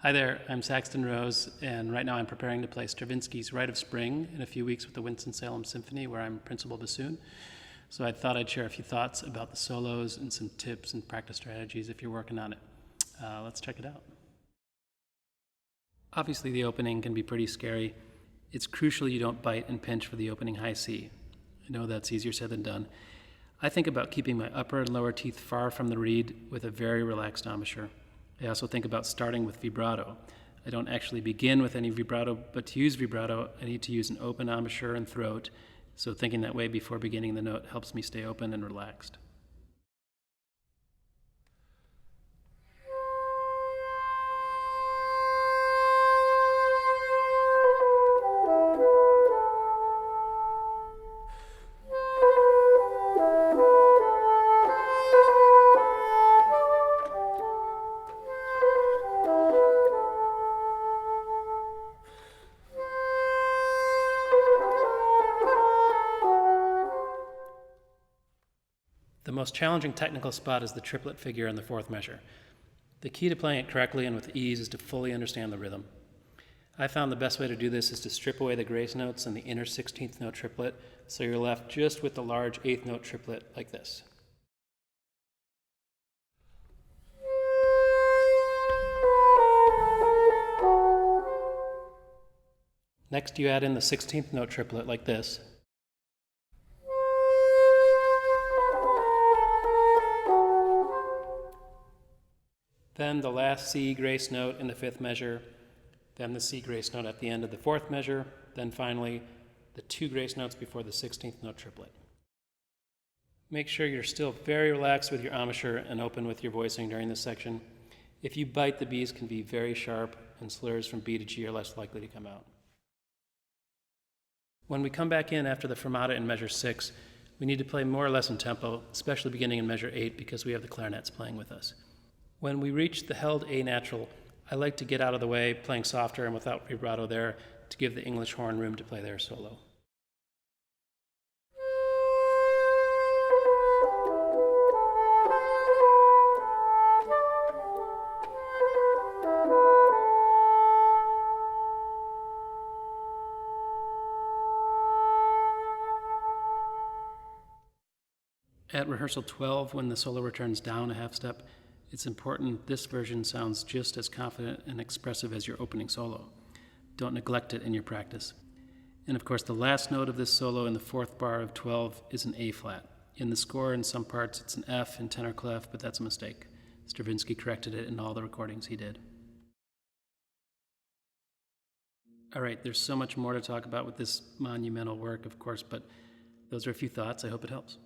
Hi there, I'm Saxton Rose, and right now I'm preparing to play Stravinsky's Rite of Spring in a few weeks with the Winston-Salem Symphony, where I'm principal bassoon. So I thought I'd share a few thoughts about the solos and some tips and practice strategies if you're working on it. Let's check it out. Obviously, the opening can be pretty scary. It's crucial you don't bite and pinch for the opening high C. I know that's easier said than done. I think about keeping my upper and lower teeth far from the reed with a very relaxed embouchure. I also think about starting with vibrato. I don't actually begin with any vibrato, but to use vibrato, I need to use an open embouchure and throat, so thinking that way before beginning the note helps me stay open and relaxed. The most challenging technical spot is the triplet figure in the fourth measure. The key to playing it correctly and with ease is to fully understand the rhythm. I found the best way to do this is to strip away the grace notes and the inner 16th note triplet, so you're left just with the large 8th note triplet like this. Next, you add in the 16th note triplet like this. Then the last C grace note in the fifth measure, then the C grace note at the end of the fourth measure, then finally the two grace notes before the 16th note triplet. Make sure you're still very relaxed with your embouchure and open with your voicing during this section. If you bite, the B's can be very sharp, and slurs from B to G are less likely to come out. When we come back in after the fermata in measure 6, we need to play more or less in tempo, especially beginning in measure 8 because we have the clarinets playing with us. When we reach the held A natural, I like to get out of the way, playing softer and without vibrato there, to give the English horn room to play their solo. At rehearsal 12, when the solo returns down a half step, it's important this version sounds just as confident and expressive as your opening solo. Don't neglect it in your practice. And of course, the last note of this solo in the fourth bar of 12 is an A flat. In the score, in some parts, it's an F in tenor clef, but that's a mistake. Stravinsky corrected it in all the recordings he did. All right, there's so much more to talk about with this monumental work, of course, but those are a few thoughts. I hope it helps.